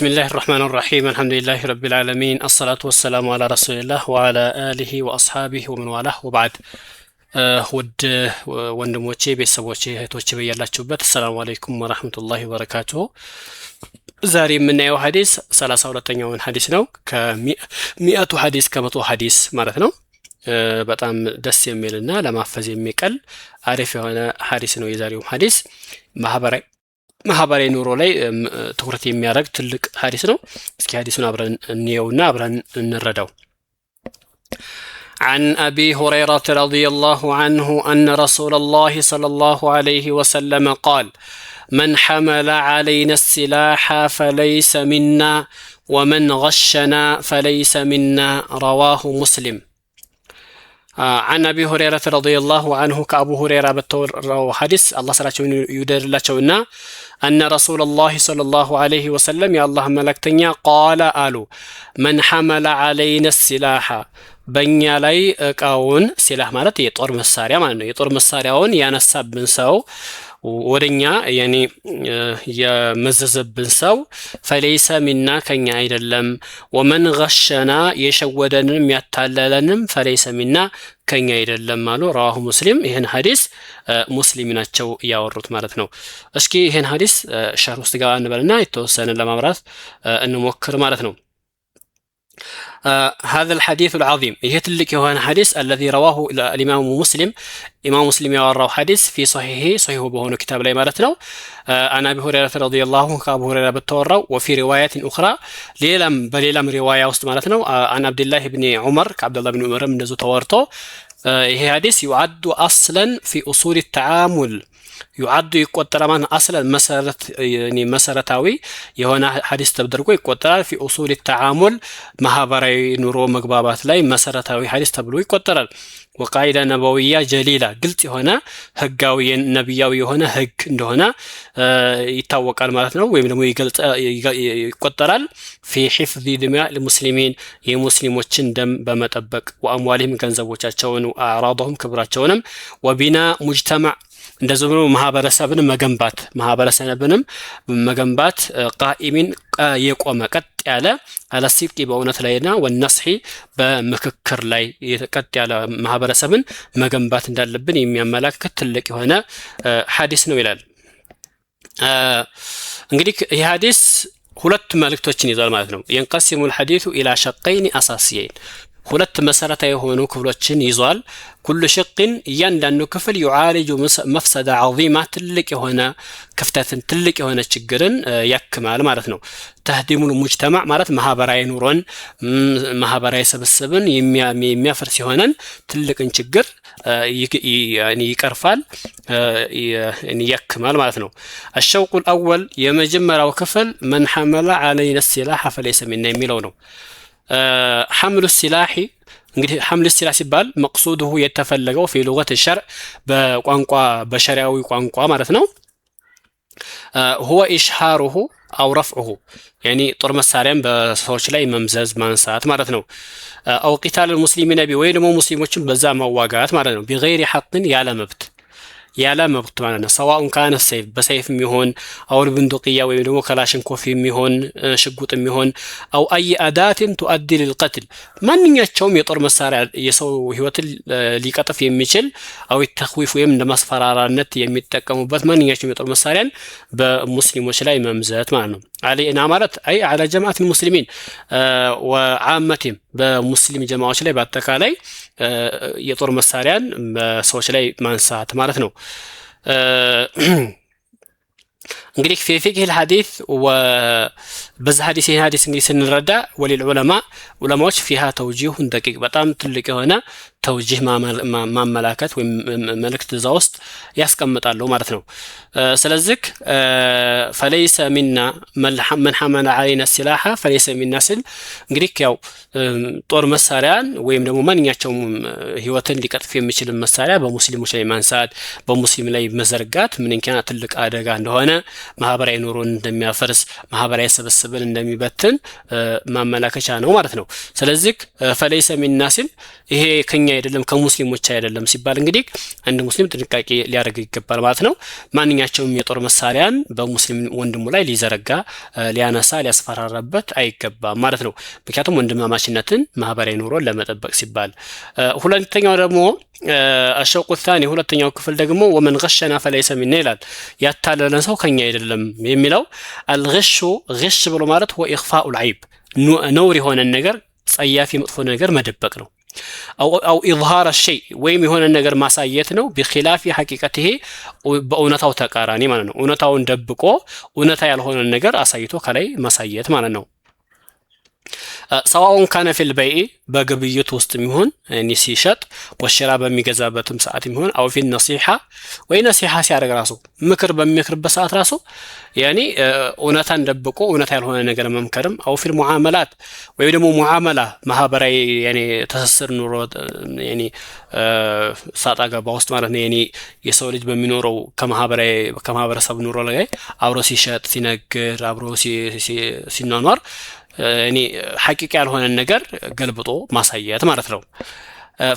بسم الله الرحمن الرحيم الحمد لله رب العالمين الصلاة والسلام على رسول الله وعلى آله وأصحابه ومن والاه وبعد ود ወንድሞቼ ቤተሰቦቼ እህቶቼ በያላችሁበት السلام عليكم ورحمة الله وبركاته ዛሬ የምናየው ሐዲስ 32ኛውን ሐዲስ ነው ከ100 ሐዲስ ከ100 ሐዲስ ማለት ነው በጣም ደስ የሚልና ለማፈዝ የሚቀል አሪፍ የሆነ ሐዲስ ነው የዛሬው ሐዲስ ማህበራዊ ኑሮ ላይ ትኩረት የሚያደርግ ትልቅ ሐዲስ ነው እስኪ ሐዲሱን አብረን እንየውና አብረን እንረዳው عن أبي هريرة رضي الله عنه أن رسول الله صلى الله عليه وسلم قال من حمل علينا السلاح فليس منا ومن غشنا فليس منا رواه مسلم عن أبي هريرة رضي الله عنه كأبو هريرة بالتورو حديث الله صلى الله عليه وسلم أن رسول الله صلى الله عليه وسلم يا الله ملكتنيا قال آلو من حمل علينا السلاح بنيا لي اقاون سلاح ማለት የጦር መሳሪያ ማለት ነው የጦር መሳሪያውን ያነሳብን ሰው ወደኛ ያኒ የመዘዘብን ሰው فليس منا ከኛ አይደለም ومن غشنا የሸወደንም ያታለለንም فليس منا ከኛ አይደለም አሉ رواه مسلم ይሄን ሐዲስ ሙስሊም ናቸው ያወሩት ማለት ነው እስኪ ይሄን ሐዲስ ሸርህ ውስጥ ጋር እንበልና የተወሰነ ለማብራት እንሞክር ማለት ነው هذا الحديث العظيم هي تلك يوهان حديث الذي رواه الإمام مسلم إمام مسلم يوراه حديث في صحيحه صحيح بهونه كتاب لي مالتنا عن أبي هريرة رضي الله عنه كأبو هريرة بالتوراه وفي رواية أخرى بليلم رواية وسط مالتنا عن عبد الله بن عمر كعبد الله بن عمر من نزو تورته هي حديث يعد أصلا في أصول التعامل يعد يقطر من أصلا يعني مسارتاوي يهونا حديث تبدرقو يقطر في أصول التعامل مهابري نورو مقبابات لاي مسارتاوي حديث تبدرقو يقطر وقاعدة نبوية جليلة قلت هنا هقاوي نبياوي هنا هق هنا يتوقع المالتنا ويمنمو يقطر في حفظ دماء المسلمين يمسلم وچن دم بمتبق وأموالهم كنزبوچاچون وأعراضهم كبراتچونم وبناء مجتمع እንደዚሁም ማህበረሰብን ማህበረሰብንም መገንባት ቃኢሚን የቆመ ቀጥ ያለ አለሲቂ በእውነት ላይና ወነስሒ በምክክር ላይ ቀጥ ያለ ማህበረሰብን መገንባት እንዳለብን የሚያመላክት ትልቅ የሆነ ሐዲስ ነው ይላል እንግዲህ ይህ ሐዲስ ሁለት መልእክቶችን ይዟል ማለት ነው ينقسم الحديث الى شقين اساسيين ሁለት መሰረታዊ የሆኑ ክፍሎችን ይዟል كل شق እያንዳንዱ ክፍል يعالج مفسدة عظيمة ትልቅ የሆነ ክፍተትን ትልቅ የሆነ ችግርን ያክማል ማለት ነው تهديم المجتمع ማለት ማህበራዊ ኑሮን ማህበራዊ ስብስብን የሚያፈርስ ይሆናል ትልቅን ችግር ይቀርፋል ያክማል ማለት ነው الشوق الأول የመጀመሪያው ክፍል من حمل علينا السلاح فليس منا የሚለው ነው حمل السلاح እንግዲህ حمل السلاح ሲባል مقصوده የተፈለገው في لغة الشرع በቋንቋ በሸሪዓዊ ቋንቋ ማለት ነው هو إشهاره أو رفعه يعني ጦር መሳሪያን በሰዎች ላይ መምዘዝ ማንሳት ማለት ነው أو قتال المسلمين ወይ ደግሞ ሙስሊሞችን በዛ መዋጋት ማለት ነው بغير حق ያለ መብት ማለት ነው سواء كان السيف بسيف የሚሆን او البندقيه ወይ ደግሞ كلاشنكوف የሚሆን ሽጉጥ የሚሆን او اي اداه تؤدي للقتل ማንኛቸውም የጦር መሳሪያ የሰው ህይወትን ሊቀጥፍ የሚችል او التخويف ወይም ለማስፈራራነት የሚጠቀሙበት ማንኛቸውም የጦር መሳሪያን በሙስሊሞች ላይ መምዘት ማለት ነው علينا ማለት اي على جماعه المسلمين وعامتهم በሙስሊም ጀማዓዎች ላይ በአጠቃላይ የጦር መሳሪያን በሰዎች ላይ ማንሳት ማለት ነው እንግዲህ في فقه الحديث وبذ حديث እንግዲህ ስንረዳ وللعلماء ዑለማዎች فيها توجيه دقيق በጣም ትልቅ የሆነ توجيه ማመላከት ወይ መልእክት እዛ ውስጥ ያስቀምጣሉ ማለት ነው ስለዚህ فليس منا من حمل علينا السلاح فليس منا ስል እንግዲህ ያው ጦር መሳሪያን ወይም ደግሞ ማንኛቸውም ህይወትን ሊቀጥፍ የሚችል መሳሪያ በሙስሊሞች ላይ ማንሳት በሙስሊም ላይ መዘርጋት ምንኛ ትልቅ አደጋ እንደሆነ ማህበራዊ ኑሮን እንደሚያፈርስ ማህበራዊ ስብስብን እንደሚበትን ማመላከቻ ነው ማለት ነው። ስለዚህ ፈለይሰ ሚና ሲል ይሄ ከኛ አይደለም ከሙስሊሞች አይደለም ሲባል እንግዲህ አንድ ሙስሊም ጥንቃቄ ሊያደርግ ይገባል ማለት ነው። ማንኛቸውም የጦር መሳሪያን በሙስሊም ወንድሙ ላይ ሊዘረጋ ሊያነሳ ሊያስፈራራበት አይገባም ማለት ነው። ምክንያቱም ወንድማማችነትን ማህበራዊ ኑሮን ለመጠበቅ ሲባል ሁለተኛው ደግሞ الشوق الثاني ሁለተኛው ክፍል ደግሞ ومن غشنا فليس منا ይላል ያታለለን ሰው ከኛ አይደለም የሚለው الغش غش ብሎ ማለት هو إخفاء العيب ነውር የሆነ ነገር ጸያፊ መጥፎ ነገር መደበቅ ነው أو إظهار الشيء ወይም የሆነ ነገር ማሳየት ነው بخلاف حقيقته በእውነታው ተቃራኒ ማለት ነው እውነታውን ደብቆ እውነታ ያልሆነ ነገር አሳይቶ ከላይ ማሳየት ማለት ነው سواء كان في البيع በግብይት ውስጥ የሚሆን ሲሸጥ ወሽራ በሚገዛበትም ሰዓት የሚሆን أو في النصيحة ወይ ነሲሐ ሲያደርግ ራሱ ምክር በሚመክርበት ሰዓት ራሱ يعني እውነታን ደብቆ እውነታ ያልሆነ ነገር መምከርም أو في المعاملات ወይ ደግሞ ሙዓመላ ማህበራዊ يعني ተሰስር ኑሮ يعني ሳጣ ገባ ውስጥ ማለት ነው يعني የሰው ልጅ በሚኖረው ከማህበረሰብ ኑሮ ላይ አብሮ ሲሸጥ ሲነግር አብሮ ሲኗኗር يعني حقيقة ያልሆነ ነገር ገልብጦ ማሳየት ማለት ነው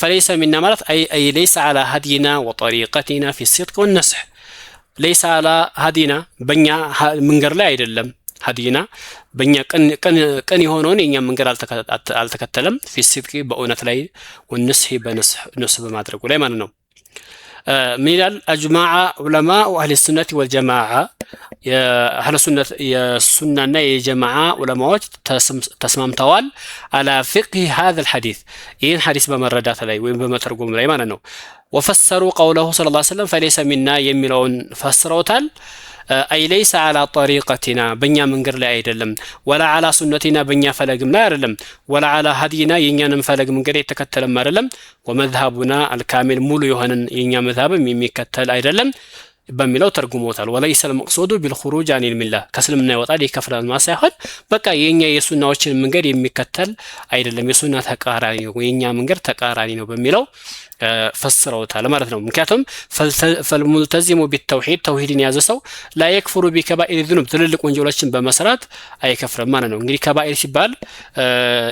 فليس منا ማለት أي ليس على هدينا وطريقتنا في الصدق والنصح ليس على هدينا በእኛ መንገድ ላይ አይደለም هدينا በእኛ ቀን የሆነውን የኛ መንገድ አልተከተለም في الصدق በእውነት ላይ والنصح በነስህ በማድረጉ ላይ ማለት ነው من الأجماع علماء أهل السنة والجماعة أهل السنة السنة الجماعة علماء تسممتوال على فقه هذا الحديث إن حديث بمردات عليه وين بمترجم عليه ما نو وفسروا قوله صلى الله عليه وسلم فليس منا يميلون فسروتال أي ليس على طريقتنا بنيا منقر لا يدلم ولا على سنتنا بنيا فلقم لا يدلم ولا على هدينا ينيا فلق منقر يتكتل ما يدلم ومذهبنا الكامل مولو يوهن ينيا مذهب ميمي كتل يدلم بميلو ترجموتال وليس المقصود بالخروج عن المله كسلمنا يوطال يكفر ما سيحن بقى ينيا የሱናዎችን መንገድ የሚከተል አይደለም የሱና ተቃራኒ ነው የኛ መንገድ ተቃራኒ ነው በሚለው ፈስረውታል ማለት ነው ምክንያቱም فالملتزم بالتوحيد توحيدን ያዘ ሰው لا يكفر بكبائر الذنوب ትልልቅ ወንጀሎችን በመስራት አይከፍርም ማለት ነው እንግዲህ ከባኢር ሲባል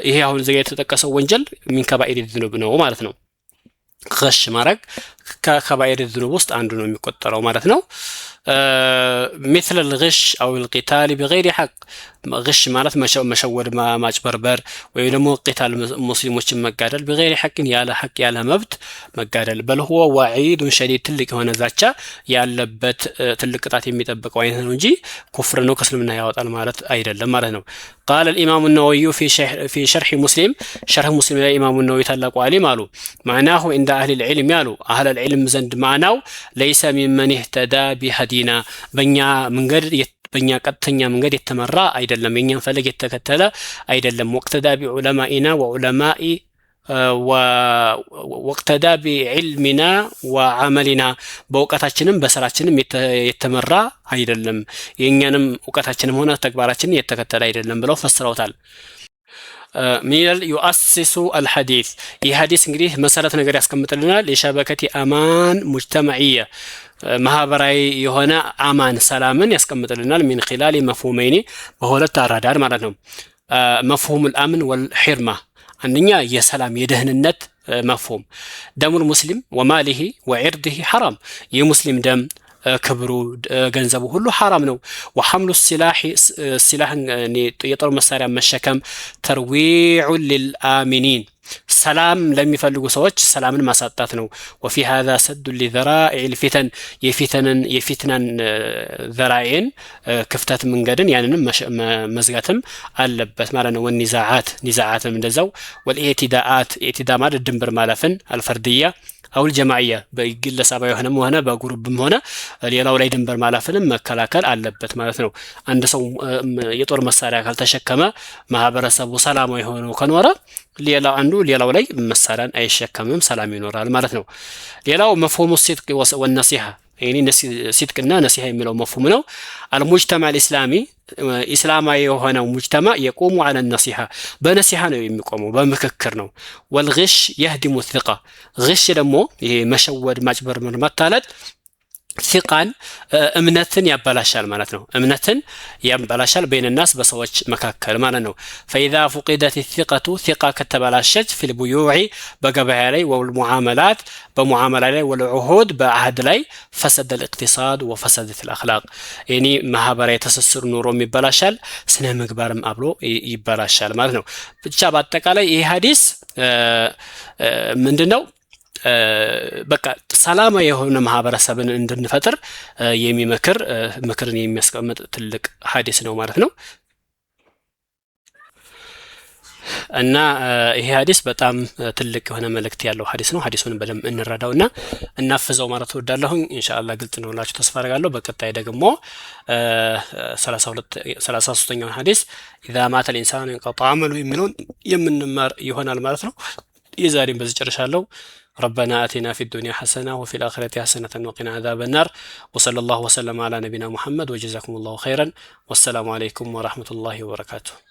ይሄ አሁን ዘጋ የተጠቀሰው ወንጀል من كبائر الذنوب ነው ማለት ነው غش ማድረግ ከከባኢር الذنوب ውስጥ አንዱ ነው የሚቆጠረው ማለት ነው مثل الغش أو القتال بغير حق غش ማለት መሸወድ ማጭበርበር ወይ ደግሞ قتال ሙስሊሞችን መጋደል بغير حق ያለ ሐቅ ያለ መብት መጋደል بل هو وعيد شديد ትልቅ የሆነ ዛቻ ያለበት ትልቅ ቅጣት የሚጠብቀው አይነት ነው እንጂ ኩፍር ነው ከእስልምና ያወጣል ማለት አይደለም ማለት ነው قال الإمام النووي في شرح مسلم شرح مسلم الإمام النووي ታላቁ ዓሊም አሉ معناه عند أهل العلم ያሉ أهل العلم ዘንድ ማናው ليس ممن اهتدى بهدينا በእኛ መንገድ በእኛ ቀጥተኛ መንገድ የተመራ አይደለም የኛን ፈለግ የተከተለ አይደለም وقتدى بعلمائنا وعلماء وقتدى بعلمنا وعملنا በእውቀታችንም በስራችንም የተመራ አይደለም የኛንም እውቀታችንም ሆነ ተግባራችንን የተከተለ አይደለም ብለው ፈስረውታል ሚል يؤسس الحديث ይህ ሐዲስ እንግዲህ መሰረት ነገር ያስቀምጥልናል የሸበከቲ አማን ሙጅተማዕያ ማህበራዊ የሆነ አማን ሰላምን ያስቀምጥልናል من خلال مفهومين በሁለት አራዳር ማለት ነው مفهوم الامن والحرمه አንደኛ የሰላም የደህንነት مفهوم دم المسلم وماله وعرضه حرام የሙስሊም ደም ክብሩ ገንዘቡ ሁሉ حرام ነው وحمل السلاح የጦር መሳሪያ መሸከም ترويع للآمنين ሰላም ለሚፈልጉ ሰዎች ሰላምን ማሳጣት ነው وفي هذا سد لذرائع الفتن የፊትናን ذرائعን ክፍተት መንገድን ያንንም መዝጋትም አለበት ማለት ነው ونزاعاتም እንደዛው والاعتداءات اعتداء ማለት ድንበር ማለፍን الفردية أو الجماعية በግለሰባዊ ሆነ በግሩፕም ሆነ ሌላው ላይ ድንበር ማለፍንም መከላከል አለበት ማለት ነው አንድ ሰው የጦር መሳሪያ ካልተሸከመ ማህበረሰቡ ሰላማዊ ሆኖ ከኖረ ሌላው ላይ መሳሪያን አይሸከምም ሰላም ይኖራል ማለት ነው ሌላው مفهوم الصدق والنصيحة يعني صدقና ነሲሐ የሚለው مفهوم ነው المجتمع الإسلامي ኢስላማዊ የሆነው ሙጅተማ يقوم على النصيحة በነሲሐ ነው የሚቆመው በመከክር ነው والغش يهدم الثقة غش ደግሞ ይሄ መሸወድ ማጭበርበር ማታለል ثقان እምነትን ያበላሻል ማለት ነው እምነትን ያበላሻል بين الناس በሰዎች መካከል ማለት ነው فاذا فقدت الثقه ثقه ከተበላሸች في البيوع በገበያ ላይ والمعاملات በሙዓመላ ላይ والعهود በአህድ ላይ فسد الاقتصاد وفسدت الاخلاق يعني ማህበራዊ ትስስር ኑሮም ይበላሻል ስነ ምግባርም አብሮ ይበላሻል ማለት ነው ብቻ በአጠቃላይ ይሄ ሐዲስ ምንድነው በቃ ሰላማዊ የሆነ ማህበረሰብን እንድንፈጥር የሚመክር ምክርን የሚያስቀምጥ ትልቅ ሐዲስ ነው ማለት ነው እና ይሄ ሐዲስ በጣም ትልቅ የሆነ መልእክት ያለው ሐዲስ ነው ሐዲሱን በደንብ እንረዳውና እናፍዘው ማለት ወዳለሁ ኢንሻአላህ ግልጽ ነው ላችሁ ተስፋ አደርጋለሁ በቀጣይ ደግሞ 33ኛው ሐዲስ اذا مات الانسان انقطع عمله የሚለውን የምንማር ይሆናል ማለት ነው የዛሬን በዚህ ጨርሻለሁ ربنا آتنا في الدنيا حسنة وفي الآخرة حسنة وقنا عذاب النار وصلى الله وسلم على نبينا محمد وجزاكم الله خيرا والسلام عليكم ورحمة الله وبركاته